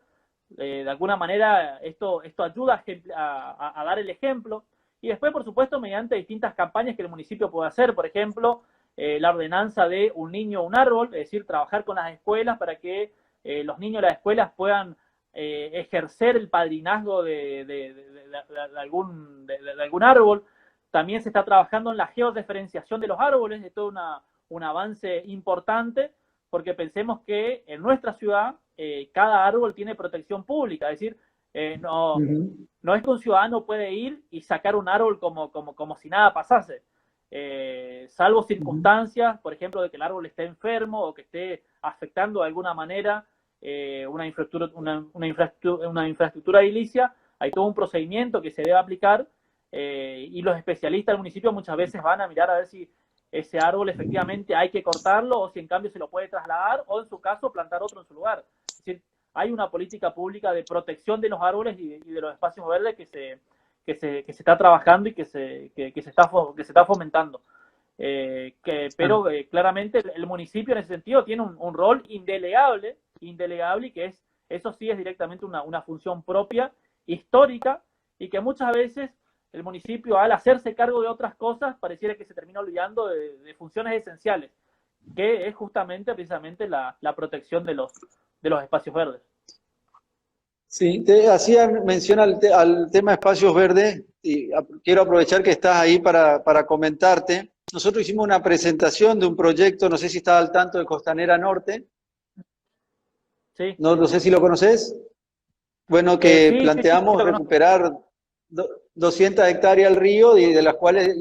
De alguna manera esto ayuda a dar el ejemplo, y después, por supuesto, mediante distintas campañas que el municipio puede hacer, por ejemplo, la ordenanza de un niño, un árbol, es decir, trabajar con las escuelas para que los niños de las escuelas puedan ejercer el padrinazgo de algún árbol. También se está trabajando en la georreferenciación de los árboles, esto es un avance importante, porque pensemos que en nuestra ciudad cada árbol tiene protección pública, es decir, no es que un ciudadano puede ir y sacar un árbol como si nada pasase. Salvo circunstancias, por ejemplo, de que el árbol esté enfermo o que esté afectando de alguna manera una infraestructura edilicia, hay todo un procedimiento que se debe aplicar y los especialistas del municipio muchas veces van a mirar a ver si ese árbol efectivamente hay que cortarlo o si en cambio se lo puede trasladar o en su caso plantar otro en su lugar. Es decir, hay una política pública de protección de los árboles y de los espacios verdes que se está trabajando y que se está fomentando. Pero claramente el municipio en ese sentido tiene un rol indelegable y que eso sí es directamente una función propia, histórica, y que muchas veces el municipio, al hacerse cargo de otras cosas, pareciera que se termina olvidando de funciones esenciales, que es justamente precisamente la protección de los espacios verdes. Sí, hacía mención al tema espacios verdes y quiero aprovechar que estás ahí para comentarte. Nosotros hicimos una presentación de un proyecto, no sé si estás al tanto, de Costanera Norte. Sí. No sé si lo conoces. Bueno, que planteamos recuperar 200 hectáreas al río, y de las cuales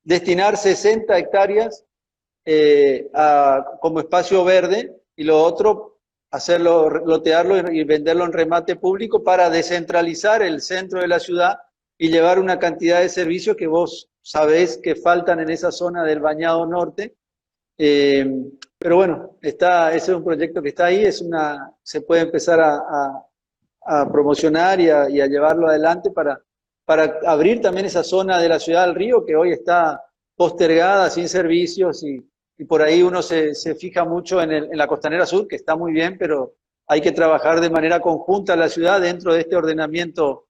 destinar 60 hectáreas como espacio verde, y lo otro hacerlo, lotearlo y venderlo en remate público para descentralizar el centro de la ciudad y llevar una cantidad de servicios que vos sabés que faltan en esa zona del Bañado Norte. Pero bueno, ese es un proyecto que está ahí, se puede empezar a promocionar y a llevarlo adelante para abrir también esa zona de la ciudad del río que hoy está postergada, sin servicios, y por ahí uno se fija mucho en la Costanera Sur, que está muy bien, pero hay que trabajar de manera conjunta en la ciudad dentro de este ordenamiento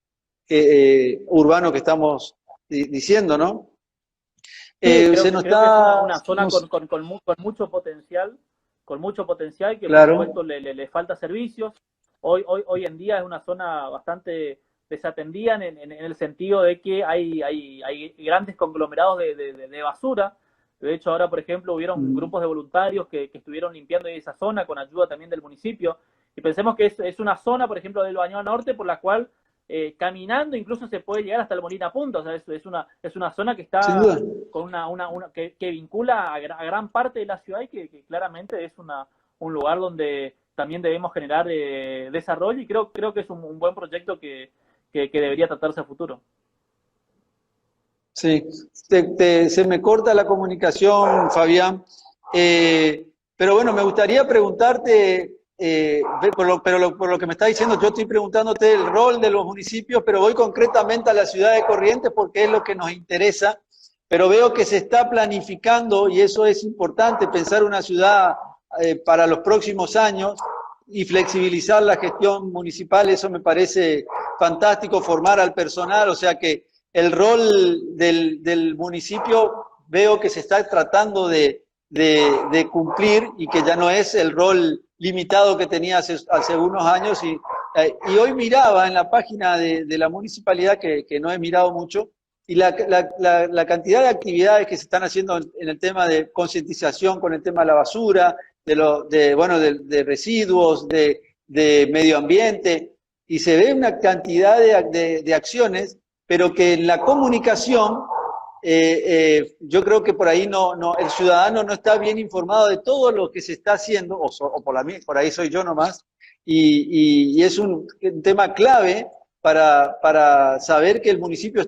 urbano que estamos diciendo, ¿no? Sí, creo que es una zona con mucho potencial, que claro, por supuesto le falta servicios. Hoy en día es una zona bastante desatendida en el sentido de que hay grandes conglomerados de basura. De hecho, ahora, por ejemplo, hubieron grupos de voluntarios que estuvieron limpiando esa zona con ayuda también del municipio. Y pensemos que es una zona, por ejemplo, del Bañado Norte, por la cual caminando incluso se puede llegar hasta el Molina Punta, o sea, es una zona que sin está duda. con que vincula a gran parte de la ciudad y que claramente es un lugar donde también debemos generar desarrollo y creo que es un buen proyecto que debería tratarse a futuro. Sí, se me corta la comunicación, Fabián. Pero bueno, me gustaría preguntarte, por lo que me está diciendo, yo estoy preguntándote el rol de los municipios, pero voy concretamente a la ciudad de Corrientes porque es lo que nos interesa. Pero veo que se está planificando, y eso es importante, pensar una ciudad para los próximos años y flexibilizar la gestión municipal. Eso me parece fantástico, formar al personal, o sea que el rol del municipio veo que se está tratando de cumplir y que ya no es el rol limitado que tenía hace unos años. Y hoy miraba en la página de la municipalidad, que no he mirado mucho, y la cantidad de actividades que se están haciendo en el tema de concientización con el tema de la basura, de residuos, de medio ambiente, y se ve una cantidad de acciones, pero que en la comunicación, yo creo que por ahí el ciudadano no está bien informado de todo lo que se está haciendo, o por ahí soy yo nomás, y es un tema clave para saber que el municipio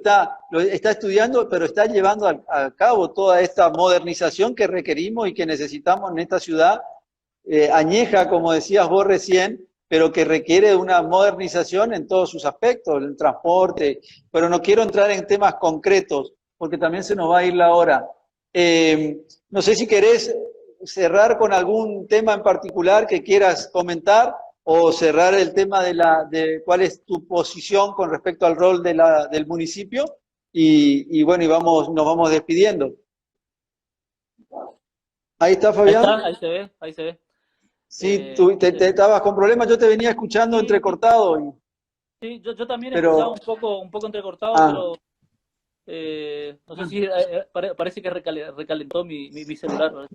lo está estudiando, pero está llevando a cabo toda esta modernización que requerimos y que necesitamos en esta ciudad, añeja, como decías vos recién, pero que requiere una modernización en todos sus aspectos, el transporte, pero no quiero entrar en temas concretos, porque también se nos va a ir la hora. No sé si querés cerrar con algún tema en particular que quieras comentar, o cerrar el tema de cuál es tu posición con respecto al rol del municipio, y bueno, nos vamos despidiendo. Ahí está, Fabián. Ahí está, ahí se ve, ahí se ve. Sí, tú estabas con problemas, yo te venía escuchando Sí, entrecortado. sí, yo también escuchaba Pero, un poco entrecortado, ah, pero no sé si parece que recalentó mi celular, ¿verdad?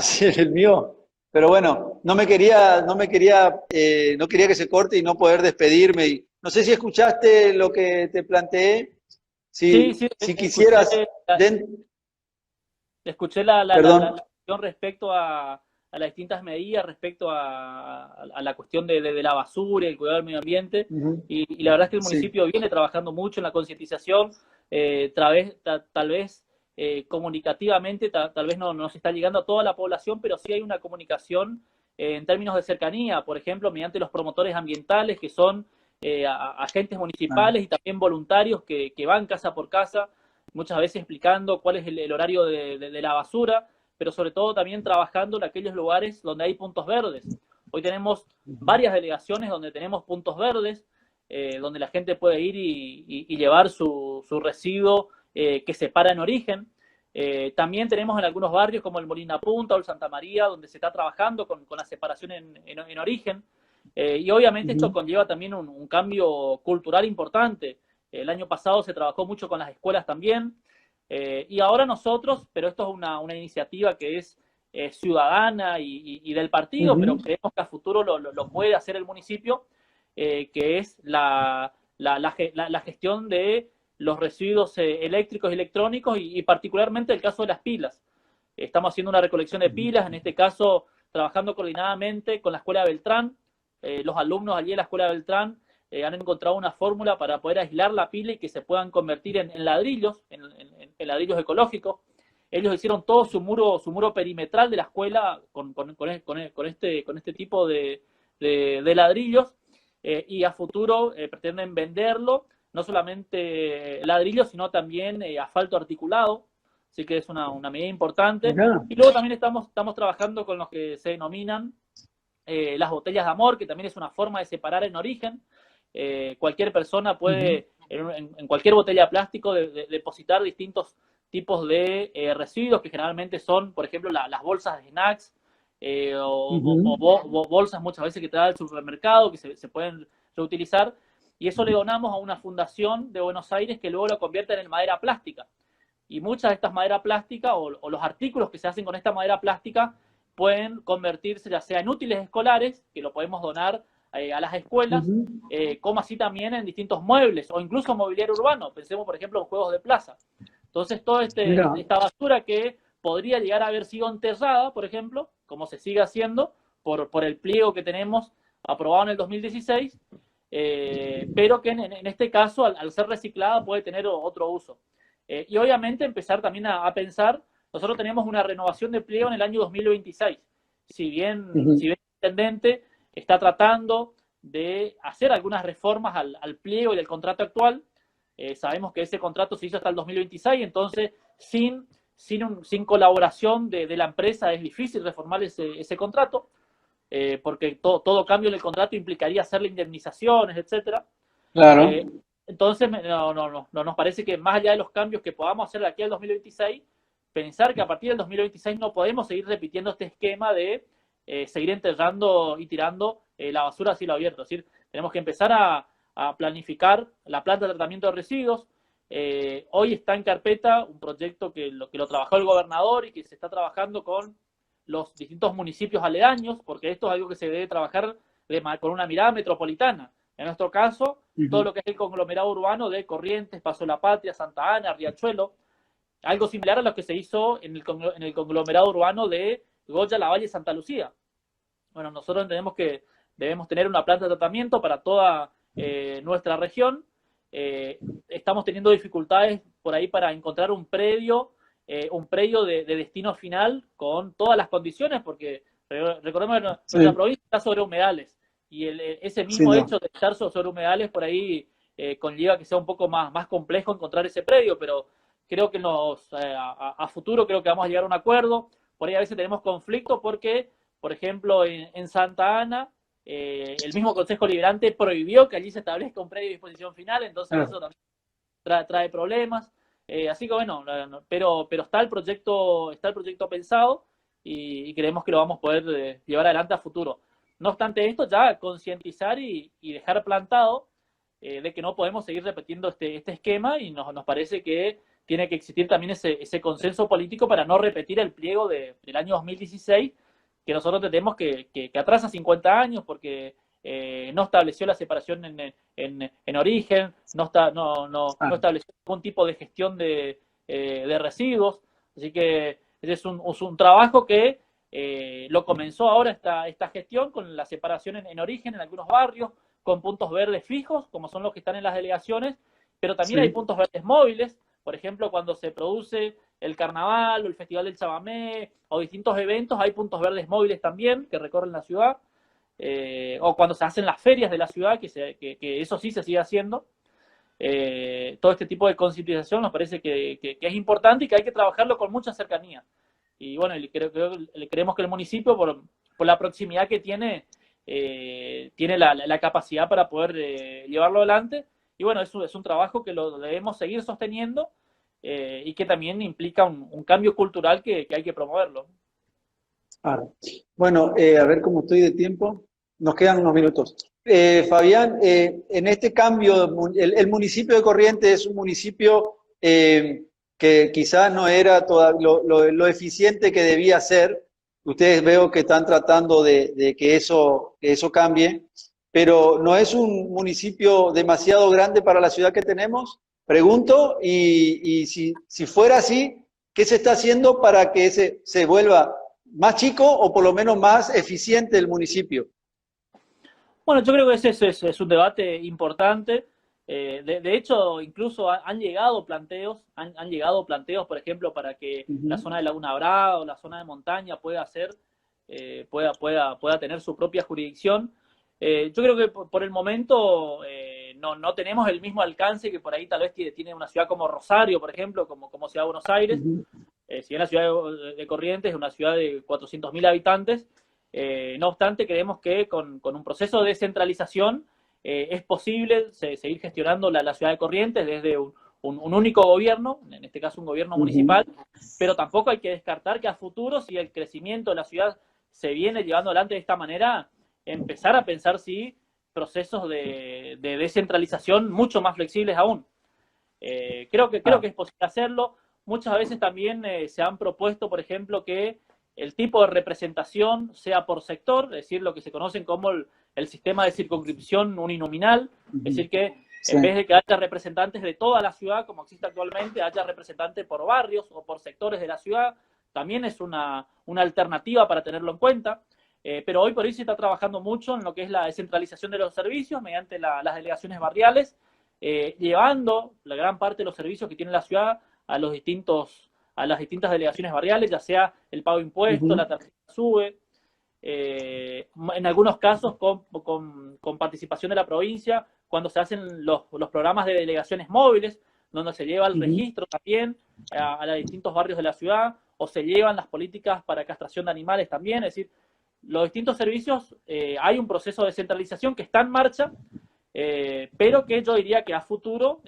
sí, el mío. Pero bueno, no quería que se corte y no poder despedirme. Y no sé si escuchaste lo que te planteé. Sí, sí, Si escuché, quisieras, escuché perdón. la cuestión respecto a las distintas medidas, respecto a la cuestión de la basura y el cuidado del medio ambiente. Ujú, Y la verdad es que el sí. municipio viene trabajando mucho en la concientización, tal vez comunicativamente, tal vez no se está llegando a toda la población, pero sí hay una comunicación en términos de cercanía, por ejemplo, mediante los promotores ambientales, que son agentes Ah, municipales y también voluntarios que van casa por casa, muchas veces explicando cuál es el horario de la basura, pero sobre todo también trabajando en aquellos lugares donde hay puntos verdes. Hoy tenemos ujú, varias delegaciones donde tenemos puntos verdes, donde la gente puede ir y llevar su residuo que separa en origen. También tenemos en algunos barrios como el Molina Punta o el Santa María, donde se está trabajando con la separación en origen. Y obviamente esto ujú, conlleva también un cambio cultural importante. El año pasado se trabajó mucho con las escuelas también. Y ahora nosotros, pero esto es una iniciativa que es ciudadana y del partido, pero ujú. creemos que a futuro lo puede hacer el municipio, que es la gestión de los residuos eléctricos y electrónicos y particularmente el caso de las pilas. Estamos haciendo una recolección de pilas, en este caso trabajando coordinadamente con la Escuela Beltrán. Los alumnos allí de la Escuela Beltrán han encontrado una fórmula para poder aislar la pila y que se puedan convertir en ladrillos, en ladrillos ecológicos. Ellos hicieron todo su muro perimetral de la escuela con este tipo de ladrillos, y a futuro pretenden venderlo, no solamente ladrillos, sino también asfalto articulado, así que es una medida importante. Mirá. Y luego también estamos trabajando con los que se denominan las botellas de amor, que también es una forma de separar en origen. Cualquier persona Ujú, puede en cualquier botella de plástico depositar distintos tipos de residuos, que generalmente son, por ejemplo, las bolsas de snacks, ujú. bolsas muchas veces que te da el supermercado, que se pueden reutilizar, y eso le donamos a una fundación de Buenos Aires que luego lo convierte en madera plástica. Y muchas de estas maderas plásticas o los artículos que se hacen con esta madera plástica pueden convertirse ya sea en útiles escolares, que lo podemos donar a las escuelas, como así también en distintos muebles o incluso mobiliario urbano. Pensemos, por ejemplo, en juegos de plaza. Entonces, toda esta basura que podría llegar a haber sido enterrada, por ejemplo, como se sigue haciendo por el pliego que tenemos aprobado en el 2016, pero que en este caso, al ser reciclada, puede tener otro uso. Y obviamente empezar también a pensar, nosotros tenemos una renovación de pliego en el año 2026. Si bien el intendente está tratando de hacer algunas reformas al pliego y al contrato actual, sabemos que ese contrato se hizo hasta el 2026, entonces sin colaboración de la empresa es difícil reformar ese contrato, porque todo cambio en el contrato implicaría hacerle indemnizaciones, etcétera. Claro. Entonces, no nos parece que más allá de los cambios que podamos hacer de aquí al 2026, pensar que a partir del 2026 no podemos seguir repitiendo este esquema de seguir enterrando y tirando la basura a cielo abierto. Es decir, tenemos que empezar a planificar la planta de tratamiento de residuos. Hoy está en carpeta un proyecto que lo trabajó el gobernador y que se está trabajando con los distintos municipios aledaños, porque esto es algo que se debe trabajar con una mirada metropolitana. En nuestro caso, todo lo que es el conglomerado urbano de Corrientes, Paso de la Patria, Santa Ana, Riachuelo, algo similar a lo que se hizo en el conglomerado urbano de Goya, La Valle y Santa Lucía. Bueno, nosotros entendemos que debemos tener una planta de tratamiento para toda nuestra región. Estamos teniendo dificultades por ahí para encontrar un predio de destino final con todas las condiciones, porque recordemos que nuestra provincia está sobre humedales, y ese mismo hecho de estar sobre humedales por ahí conlleva que sea un poco más complejo encontrar ese predio, pero creo que a futuro creo que vamos a llegar a un acuerdo. Por ahí a veces tenemos conflicto porque, por ejemplo, en Santa Ana, el mismo Consejo Liberante prohibió que allí se establezca un predio de disposición final, entonces eso también trae problemas. Así que bueno, pero está el proyecto pensado y creemos que lo vamos a poder llevar adelante a futuro. No obstante esto, ya concientizar y dejar plantado de que no podemos seguir repitiendo este esquema, y nos parece que tiene que existir también ese consenso político para no repetir el pliego del año 2016, que nosotros entendemos que atrasa 50 años porque no estableció la separación en origen, no estableció ningún tipo de gestión de residuos. Así que ese es un trabajo que lo comenzó ahora esta gestión con la separación en origen en algunos barrios, con puntos verdes fijos, como son los que están en las delegaciones, pero también hay puntos verdes móviles. Por ejemplo, cuando se produce el carnaval o el festival del chamamé o distintos eventos, hay puntos verdes móviles también que recorren la ciudad, o cuando se hacen las ferias de la ciudad, que eso sí se sigue haciendo. Todo este tipo de concientización nos parece que es importante y que hay que trabajarlo con mucha cercanía. Y bueno, creemos que el municipio, por la proximidad que tiene la capacidad para poder llevarlo adelante. Y bueno, eso es un trabajo que lo debemos seguir sosteniendo y que también implica un cambio cultural que hay que promoverlo. Claro. Bueno, a ver cómo estoy de tiempo. Nos quedan unos minutos. Fabián, en este cambio, el municipio de Corrientes es un municipio que quizás no era lo eficiente que debía ser. Ustedes veo que están tratando de que eso cambie, pero ¿no es un municipio demasiado grande para la ciudad que tenemos? Pregunto, y si fuera así, ¿qué se está haciendo para que se vuelva más chico o por lo menos más eficiente el municipio? Bueno, yo creo que ese es un debate importante. De hecho, incluso han llegado planteos, por ejemplo, para que la zona de Laguna Brava o la zona de montaña pueda tener su propia jurisdicción. Yo creo que por el momento no tenemos el mismo alcance que por ahí tal vez tiene una ciudad como Rosario, por ejemplo, como Ciudad de Buenos Aires. Si bien la ciudad de Corrientes es una ciudad de 400.000 habitantes, no obstante, creemos que con un proceso de descentralización es posible seguir gestionando la ciudad de Corrientes desde un único gobierno, en este caso un gobierno municipal, pero tampoco hay que descartar que a futuro, si el crecimiento de la ciudad se viene llevando adelante de esta manera, empezar a pensar procesos de descentralización mucho más flexibles aún. Creo que es posible hacerlo. Muchas veces también se han propuesto, por ejemplo, que el tipo de representación sea por sector, es decir, lo que se conocen como el sistema de circunscripción uninominal, es decir, que en vez de que haya representantes de toda la ciudad, como existe actualmente, haya representantes por barrios o por sectores de la ciudad, también es una alternativa para tenerlo en cuenta. Pero hoy por hoy se está trabajando mucho en lo que es la descentralización de los servicios mediante las delegaciones barriales, llevando la gran parte de los servicios que tiene la ciudad a las distintas delegaciones barriales, ya sea el pago de impuestos, la tarjeta SUBE, en algunos casos con participación de la provincia, cuando se hacen los programas de delegaciones móviles, donde se lleva el registro también a los distintos barrios de la ciudad, o se llevan las políticas para castración de animales también, es decir, los distintos servicios, hay un proceso de descentralización que está en marcha, pero que yo diría que a futuro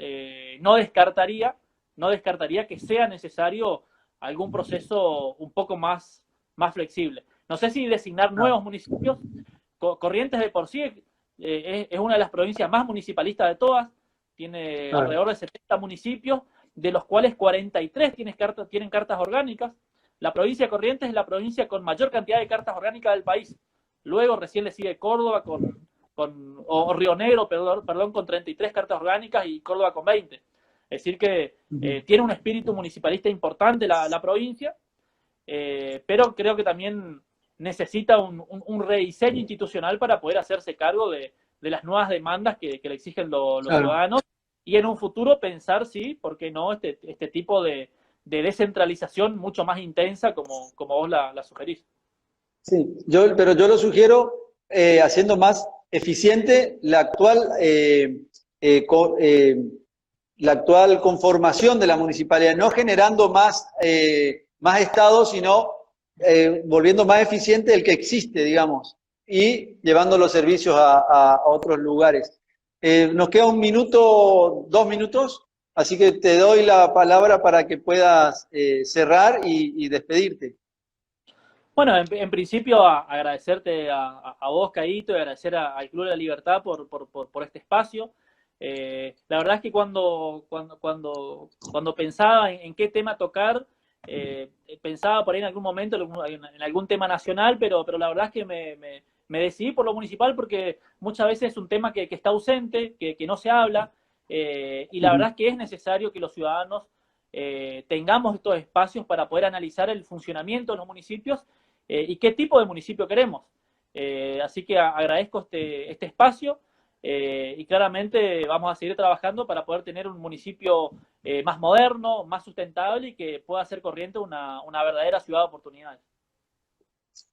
no descartaría que sea necesario algún proceso un poco más flexible. No sé si designar nuevos municipios. Corrientes de por sí es una de las provincias más municipalistas de todas, tiene alrededor de 70 municipios, de los cuales 43 tienen cartas orgánicas. La provincia de Corrientes es la provincia con mayor cantidad de cartas orgánicas del país. Luego recién le sigue Córdoba o Río Negro, perdón, con 33 cartas orgánicas y Córdoba con 20. Es decir que tiene un espíritu municipalista importante la provincia, pero creo que también necesita un rediseño institucional para poder hacerse cargo de las nuevas demandas que le exigen los ciudadanos, y en un futuro pensar, sí, ¿por qué no?, este tipo de descentralización mucho más intensa como vos la sugerís. Sí, pero yo lo sugiero haciendo más eficiente la actual conformación de la municipalidad, no generando más estados, sino volviendo más eficiente el que existe, digamos, y llevando los servicios a otros lugares. Nos queda 1 minuto, 2 minutos, así que te doy la palabra para que puedas cerrar y despedirte. Bueno, en principio agradecerte a vos, Caíto, y agradecer al Club de la Libertad por este espacio. La verdad es que cuando pensaba en qué tema tocar, pensaba por ahí en algún momento en algún tema nacional, pero la verdad es que me decidí por lo municipal porque muchas veces es un tema que está ausente, que no se habla, y la verdad es que es necesario que los ciudadanos tengamos estos espacios para poder analizar el funcionamiento de los municipios y qué tipo de municipio queremos. Así que agradezco este espacio y claramente vamos a seguir trabajando para poder tener un municipio más moderno, más sustentable y que pueda hacer Corrientes una verdadera ciudad de oportunidades.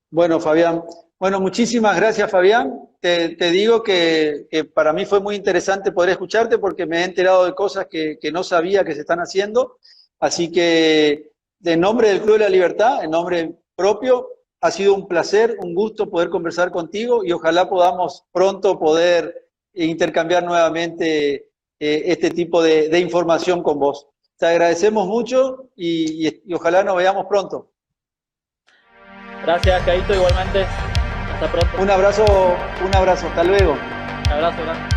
Bueno, Fabián. Bueno, muchísimas gracias, Fabián. Te digo que para mí fue muy interesante poder escucharte porque me he enterado de cosas que no sabía que se están haciendo. Así que, en nombre del Club de la Libertad, en nombre propio, ha sido un placer, un gusto poder conversar contigo y ojalá podamos pronto poder intercambiar nuevamente este tipo de información con vos. Te agradecemos mucho y ojalá nos veamos pronto. Gracias, Caíto, igualmente. Hasta pronto. Un abrazo, hasta luego. Un abrazo grande.